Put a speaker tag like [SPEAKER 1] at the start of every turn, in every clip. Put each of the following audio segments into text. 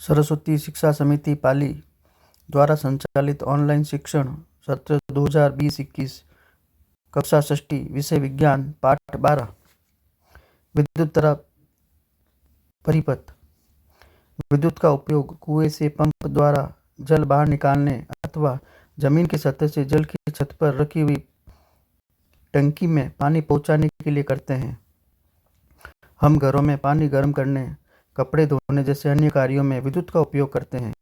[SPEAKER 1] सरस्वती शिक्षा समिति पाली द्वारा संचालित ऑनलाइन शिक्षण सत्र 2020-21 कक्षा षष्ठी विषय विज्ञान पाठ 12 विद्युत तरह परिपथ। विद्युत का उपयोग कुएं से पंप द्वारा जल बाहर निकालने अथवा जमीन की सतह से जल की छत पर रखी हुई टंकी में पानी पहुंचाने के लिए करते हैं। हम घरों में पानी गर्म करने, कपड़े धोने जैसे अन्य कार्यों में विद्युत का उपयोग करते हैं।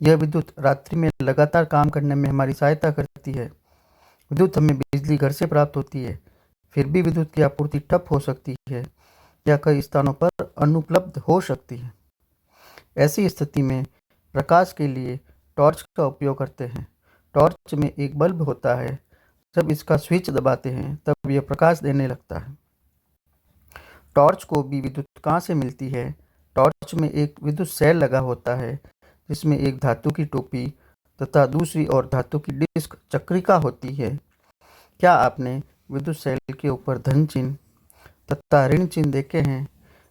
[SPEAKER 1] यह विद्युत रात्रि में लगातार काम करने में हमारी सहायता करती है। विद्युत हमें बिजली घर से प्राप्त होती है, फिर भी विद्युत की आपूर्ति ठप हो सकती है या कई स्थानों पर अनुपलब्ध हो सकती है। ऐसी स्थिति में प्रकाश के लिए टॉर्च का उपयोग करते हैं। टॉर्च में एक बल्ब होता है। जब इसका स्विच दबाते हैं तब यह प्रकाश देने लगता है। टॉर्च को भी विद्युत कहाँ से मिलती है? टॉर्च में एक विद्युत सेल लगा होता है जिसमें एक धातु की टोपी तथा दूसरी ओर धातु की डिस्क चक्रिका होती है। क्या आपने विद्युत सेल के ऊपर धन चिन्ह तथा ऋण चिन्ह देखे हैं?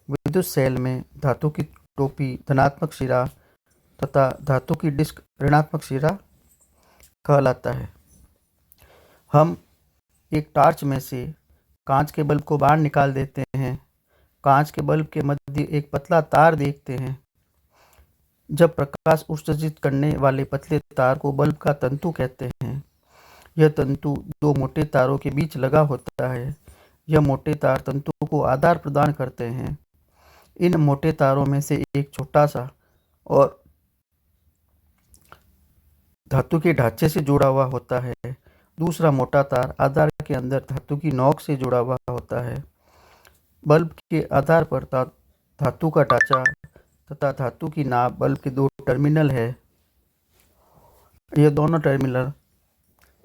[SPEAKER 1] विद्युत सेल में धातु की टोपी धनात्मक सिरा तथा धातु की डिस्क ऋणात्मक सिरा कहलाता है। हम एक टॉर्च में से कांच के बल्ब को बाहर निकाल देते हैं। कांच के बल्ब के मध्य एक पतला तार देखते हैं। जब प्रकाश उत्सर्जित करने वाले पतले तार को बल्ब का तंतु कहते हैं। यह तंतु दो मोटे तारों के बीच लगा होता है। यह मोटे तार तंतु को आधार प्रदान करते हैं। इन मोटे तारों में से एक छोटा सा और धातु के ढांचे से जुड़ा हुआ होता है। दूसरा मोटा तार आधार के अंदर धातु की नोक से जुड़ा हुआ होता है। बल्ब के आधार पर धातु का ढांचा तथा धातु की नाप बल्ब के दो टर्मिनल है। ये दोनों टर्मिनल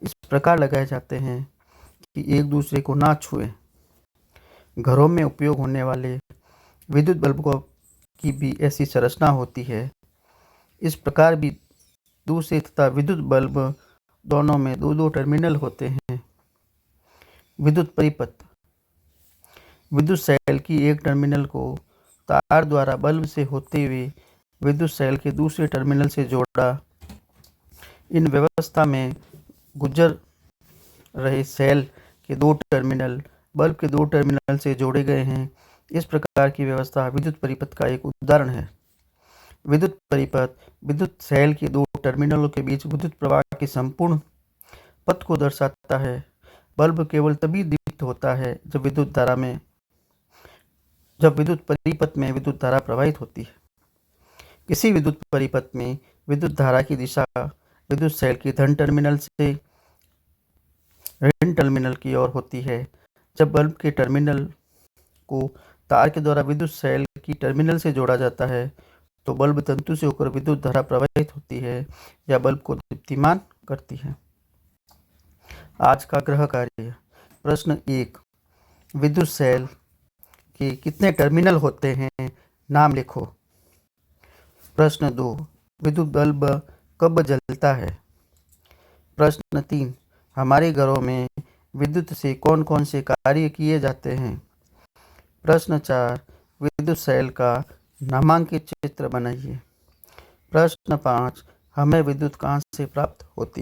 [SPEAKER 1] इस प्रकार लगाए जाते हैं कि एक दूसरे को ना छुए। घरों में उपयोग होने वाले विद्युत बल्बों की भी ऐसी संरचना होती है। इस प्रकार भी दूसरे तथा विद्युत बल्ब दोनों में दो दो टर्मिनल होते हैं। विद्युत परिपथ। विद्युत सेल की एक टर्मिनल को तार द्वारा बल्ब से होते हुए विद्युत सेल के दूसरे टर्मिनल से जोड़ा। इन व्यवस्था में गुजर रहे सेल के दो टर्मिनल बल्ब के दो टर्मिनल से जोड़े गए हैं। इस प्रकार की व्यवस्था विद्युत परिपथ का एक उदाहरण है। विद्युत परिपथ विद्युत सेल के दो टर्मिनलों के बीच विद्युत प्रवाह के संपूर्ण पथ को दर्शाता है। बल्ब केवल तभी दीप्त होता है जब विद्युत परिपथ में विद्युत धारा प्रवाहित होती है। किसी विद्युत परिपथ में विद्युत धारा की दिशा विद्युत सेल के धन टर्मिनल से ऋण टर्मिनल की ओर होती है। जब बल्ब के टर्मिनल को तार के द्वारा विद्युत सेल की टर्मिनल से जोड़ा जाता है तो बल्ब तंतु से होकर विद्युत धारा प्रवाहित होती है या बल्ब को दीप्तिमान करती है। आज का गृह कार्य। प्रश्न 1, विद्युत सेल के कितने टर्मिनल होते हैं? नाम लिखो। प्रश्न 2, विद्युत बल्ब कब जलता है? प्रश्न 3, हमारे घरों में विद्युत से कौन कौन से कार्य किए जाते हैं? प्रश्न 4, विद्युत सेल का नामांकित चित्र बनाइए। प्रश्न 5, हमें विद्युत कहाँ से प्राप्त होती